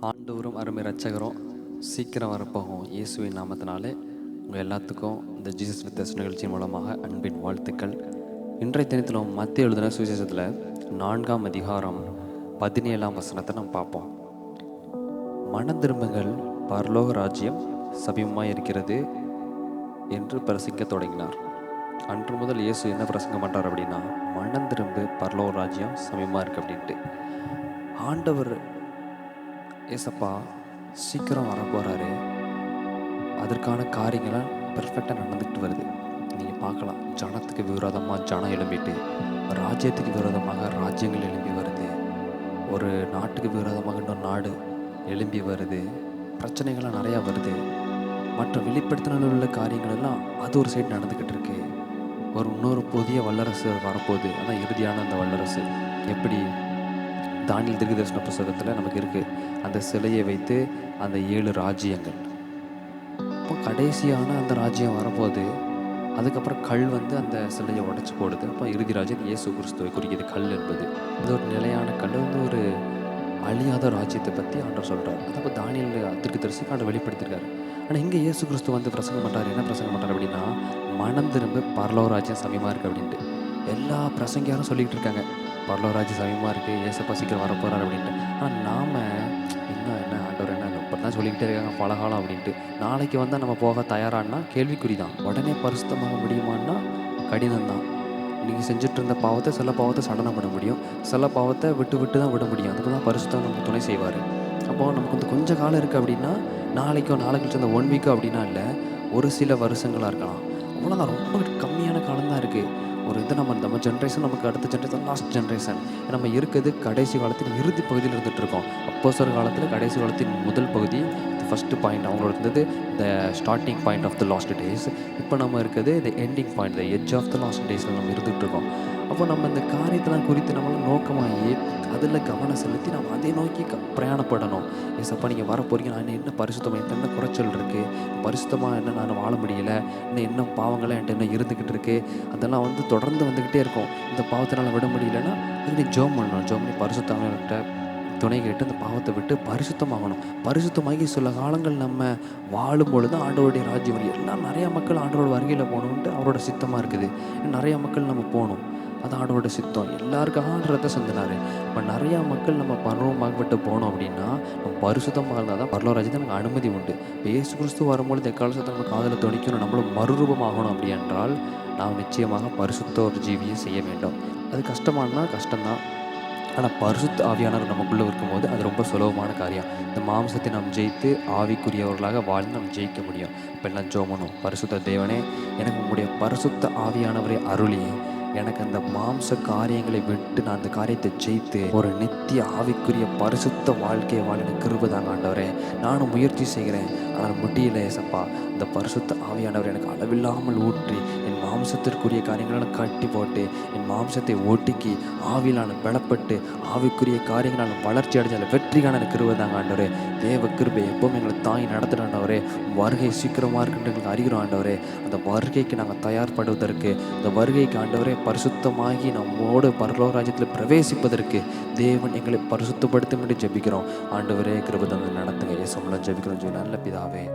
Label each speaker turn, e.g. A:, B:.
A: ஆண்டவரும் அருமை ரட்சகரும் சீக்கிரம் வரப்போகும் இயேசுவின் நாமத்தினாலே உங்கள் எல்லாத்துக்கும் இந்த ஜீசஸ் வித் அஸ் நிகழ்ச்சி மூலமாக அன்பின் வாழ்த்துக்கள். இன்றைய தினத்திலும் மத்திய எழுதின சுவிசேஷத்தில் 4ஆம் அதிகாரம் 17ஆம் வசனத்தை நம்ம பார்ப்போம். மனம் திரும்புங்கள், பரலோக ராஜ்யம் சமீபமாக இருக்கிறது என்று பிரசங்க தொடங்கினார். அன்று முதல் இயேசு என்ன பிரசங்கம் பண்ணுறார் அப்படின்னா, மனம் திரும்பு, பரலோக ராஜ்யம் சமீபமாக இருக்குது அப்படின்ட்டு. ஆண்டவர் ஏசப்பா சீக்கிரம் வர போகிறாரு. அதற்கான காரியங்களாம் பெர்ஃபெக்டாக நடந்துக்கிட்டு வருது. நீங்கள் பார்க்கலாம், ஜனத்துக்கு விரோதமாக ஜனம் எழும்பிட்டு, ராஜ்யத்துக்கு விரோதமாக ராஜ்யங்கள் எழும்பி வருது, ஒரு நாட்டுக்கு விரோதமாக இன்னொரு நாடு எழும்பி வருது, பிரச்சனைகள்லாம் நிறையா வருது. மற்ற வெளிப்படுத்தின உள்ள காரியங்கள் எல்லாம் அது ஒரு சைடு நடந்துக்கிட்டு இருக்கு. இன்னொரு புதிய வல்லரசு வரப்போகுது. ஆனால் இறுதியான அந்த வல்லரசு எப்படி தானியேல் தீர்க்கதரிசன புத்தகத்தில் நமக்கு இருக்குது. அந்த சிலையை வைத்து அந்த 7 ராஜ்யங்கள், இப்போ கடைசியான அந்த ராஜ்யம் வரப்போகுது. அதுக்கப்புறம் கல் அந்த சிலையை உடைச்சி போடுது. அப்போ இறுதி ராஜ்யம் இயேசு கிறிஸ்துவை குறிக்கிறது. கல் என்பது அது ஒரு நிலையான கல், ஒரு அழியாத ராஜ்யத்தை பற்றி ஆண்டவர் சொல்கிறார். அதப்போ தானியேல் தீர்க்கதரிசிக்கு ஆண்டவர் வெளிப்படுத்திருக்காரு. ஆனால் இங்கே இயேசு கிறிஸ்து பிரசங்கம் பண்ணுறாரு. என்ன பிரசங்கம் பண்ணுறாரு அப்படின்னா, மனம் திரும்ப, பரலோக ராஜ்யம் சமீபமாக இருக்குது அப்படின்ட்டு. எல்லா பிரசங்கியாரும் சொல்லிக்கிட்டு இருக்காங்க, பரலோக ராஜ்யம் சமீபமாக இருக்குது, ஏசப்பா சீக்கிரம் வரப்போகிறார் அப்படின்ட்டு. ஆனால் நாம் இன்னும் என்ன ஆண்டவர் என்ன இப்போ தான் சொல்லிக்கிட்டே இருக்காங்க பல காலம் அப்படின்ட்டு. நாளைக்கு வந்தால் நம்ம போக தயாரானா கேள்விக்குறி தான். உடனே பரிசுத்தமாக முடியுமான்னா கடினம் தான். நீங்கள் செஞ்சுட்டு இருந்த பாவத்தை, சில பாவத்தை சடனை பண்ண முடியும், சில பாவத்தை விட்டு விட்டு தான் விட முடியும். அதுக்கு தான் பரிசுத்தம் நமக்கு துணை செய்வார். அப்போது நமக்கு கொஞ்சம் காலம் இருக்குது அப்படின்னா, நாளைக்கு கழிச்சு அந்த 1 வீக்கோ அப்படின்னா இல்லை, ஒரு சில வருஷங்களாக இருக்கலாம். அவ்வளோதான், ரொம்ப கம்மியான காலம் தான் இருக்குது. ஒரு இது நம்ம ஜென்ரேஷன், நமக்கு அடுத்த ஜென்ரேஷன், லாஸ்ட் ஜென்ரேஷன். நம்ம இருக்கிறது கடைசி காலத்தில் இறுதி பகுதியில் இருந்துகிட்ருக்கோம். அப்போஸ்தலர் காலத்தில் கடைசி காலத்தின் முதல் பகுதி, ஃபஸ்ட்டு பாயிண்ட் அவங்களோட இருந்தது the starting point of the last days. இப்போ நம்ம இருக்கிறது the ending point, the edge of the last டேஸில் நம்ம இருந்துகிட்ருக்கோம். அப்போ நம்ம இந்த காரியத்தெல்லாம் குறித்து நம்மளாம் நோக்கமாகி அதில் கவனம் செலுத்தி நம்ம அதை நோக்கி பிரயாணப்படணும். ஏசப்பா நீங்கள் வர போகிறீங்க, நான் என்ன பரிசுத்தமாக என்ன குறைச்சல் இருக்குது, பரிசுத்தமாக என்ன நான் வாழ முடியலை, என்ன பாவங்கள்லாம் என்கிட்ட என்ன இருந்துக்கிட்டு இருக்குது, அதெல்லாம் தொடர்ந்து வந்துக்கிட்டே இருக்கும். இந்த பாவத்தினால் விட முடியலன்னா அது நீ ஜெபம் பண்ணணும். ஜெபம் பண்ணி பரிசுத்தவங்கள்கிட்ட துணை கேட்டு அந்த பாவத்தை விட்டு பரிசுத்தமாகணும். பரிசுத்தமாகி சில காலங்கள் நம்ம வாழும் பொழுது ஆண்டவருடைய ராஜ்யம் வரும். எல்லாம் நிறையா மக்கள் ஆண்டவரோட வருகையில் போகணுன்ட்டு அவரோட சித்தமாக இருக்குது. நிறையா மக்கள் நம்ம போகணும், அது ஆண்டோட சித்தம். எல்லாருக்காக ஆண்டவரத்தை சிந்தினார். இப்போ நிறையா மக்கள் நம்ம பரலோகமாகப்பட்டு போனோம் அப்படின்னா, நம்ம பரிசுத்தமாக இருந்தால் தான் பரலோக ராஜ்யத்தை நமக்கு அனுமதி உண்டு. இப்போ இயேசு கிறிஸ்து வரும்பொழுது எக்காலத்தை நம்ம காதில் துணிக்கணும், நம்மளும் மறுரூபமாகணும். அப்படி என்றால் நாம் நிச்சயமாக பரிசுத்த ஒரு ஜீவியை செய்ய வேண்டும். அது கஷ்டமானா கஷ்டம்தான். ஆனால் பரிசுத்த ஆவியானவர் நமக்குள்ளே இருக்கும்போது அது ரொம்ப சுலபமான காரியம். இந்த மாம்சத்தை நாம் ஜெயித்து ஆவிக்குரியவர்களாக வாழ்ந்து நம்ம ஜெயிக்க முடியும். இப்போ எல்லாம் ஜெபம், பரிசுத்த தேவனே, எனக்கு உங்களுடைய பரிசுத்த ஆவியானவரை அருளி எனக்கு அந்த மாம்ச காரியங்களை விட்டு நான் அந்த காரியத்தை ஜெயித்து ஒரு நித்திய ஆவிக்குரிய பரிசுத்த வாழ்க்கையை வாழ எனக்கு கிருபை தாங்க ஆண்டவரே. நானும் முயற்சி செய்கிறேன், ஆனால் முடியல ஏசப்பா. இந்த பரிசுத்த ஆவியானவர் எனக்கு அளவில்லாமல் ஊற்றி என் மாம்சத்திற்குரிய காரியங்களால் கட்டி போட்டு என் மாம்சத்தை ஒடுக்கி ஆவியிலான பலப்பட்டு ஆவிக்குரிய காரியங்களால் வளர்ச்சி அடைஞ்சால் வெற்றிக்கான எனக்கு கிருபை தாங்க ஆண்டவரே. தேவ கிருபை எப்போவும் எங்களை தாங்கி நடத்துகிற ஆண்டவரே. வருகை சீக்கிரமாக இருக்குன்னு எங்களுக்கு அறிகிறோம் ஆண்டவரே. அந்த வருகைக்கு நாங்கள் தயார்படுவதற்கு, அந்த வருகைக்கு ஆண்டவரே பரிசுத்தமாகி நம்மோடு பரலோக ராஜ்யத்தில் பிரவேசிப்பதற்கு தேவன் எங்களை பரிசுத்தப்படுத்தும் என்று ஜெபிக்கிறோம். ஆண்டவரே கிருபை தந்து நடத்துங்க. இயேசு மூலம் ஜெபிக்கிறோம். நல்ல பிதாவே.